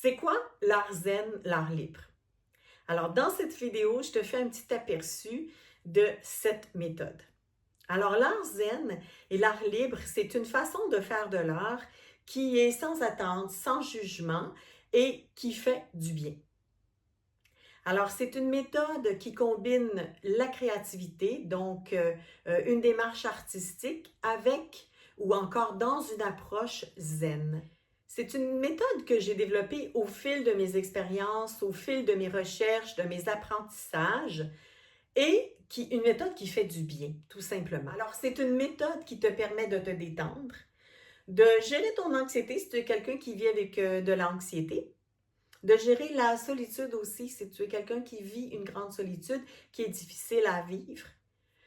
C'est quoi l'art zen, l'art libre? Alors, dans cette vidéo, je te fais un petit aperçu de cette méthode. Alors, l'art zen et l'art libre, c'est une façon de faire de l'art qui est sans attente, sans jugement et qui fait du bien. Alors, c'est une méthode qui combine la créativité, donc une démarche artistique avec ou encore dans une approche zen. C'est une méthode que j'ai développée au fil de mes expériences, au fil de mes recherches, de mes apprentissages et une méthode qui fait du bien, tout simplement. Alors, c'est une méthode qui te permet de te détendre, de gérer ton anxiété si tu es quelqu'un qui vit avec de l'anxiété, de gérer la solitude aussi si tu es quelqu'un qui vit une grande solitude qui est difficile à vivre.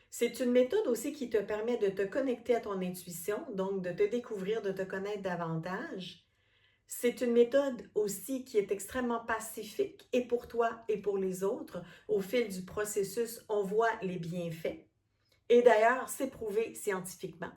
C'est une méthode aussi qui te permet de te connecter à ton intuition, donc de te découvrir, de te connaître davantage. C'est une méthode aussi qui est extrêmement pacifique et pour toi et pour les autres. Au fil du processus, on voit les bienfaits. Et d'ailleurs, c'est prouvé scientifiquement.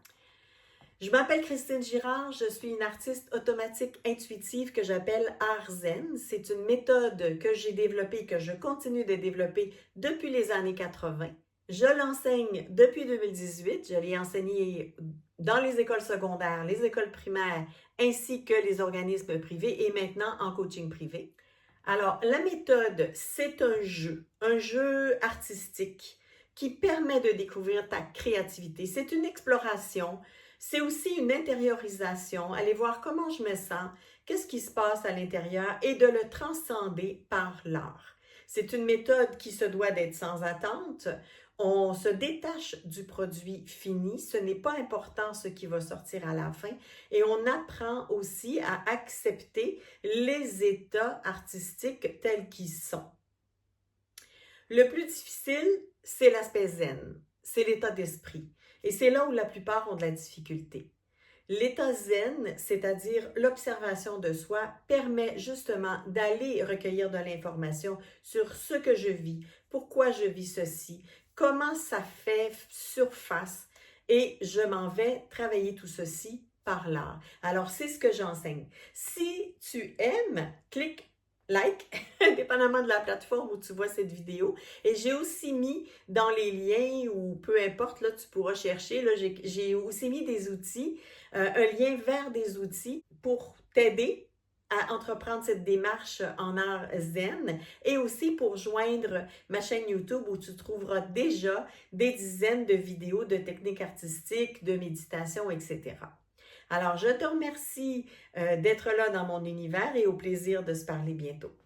Je m'appelle Christine Girard, je suis une artiste automatique intuitive que j'appelle Art Zen. C'est une méthode que j'ai développée, que je continue de développer depuis les années 80. Je l'enseigne depuis 2018. Je l'ai enseignée dans les écoles secondaires, les écoles primaires, ainsi que les organismes privés et maintenant en coaching privé. Alors, la méthode, c'est un jeu artistique qui permet de découvrir ta créativité. C'est une exploration, c'est aussi une intériorisation, aller voir comment je me sens, qu'est-ce qui se passe à l'intérieur et de le transcender par l'art. C'est une méthode qui se doit d'être sans attente. On se détache du produit fini. Ce n'est pas important ce qui va sortir à la fin. Et on apprend aussi à accepter les états artistiques tels qu'ils sont. Le plus difficile, c'est l'aspect zen, c'est l'état d'esprit. Et c'est là où la plupart ont de la difficulté. L'état zen, c'est-à-dire l'observation de soi, permet justement d'aller recueillir de l'information sur ce que je vis, pourquoi je vis ceci, comment ça fait surface et je m'en vais travailler tout ceci par l'art. Alors, c'est ce que j'enseigne. Si tu aimes, clique like, indépendamment de la plateforme où tu vois cette vidéo. Et j'ai aussi mis dans les liens ou peu importe, là, tu pourras chercher, là, j'ai aussi mis des outils, un lien vers des outils pour t'aider à entreprendre cette démarche en art zen et aussi pour joindre ma chaîne YouTube où tu trouveras déjà des dizaines de vidéos de techniques artistiques, de méditation, etc. Alors, je te remercie d'être là dans mon univers et au plaisir de se parler bientôt.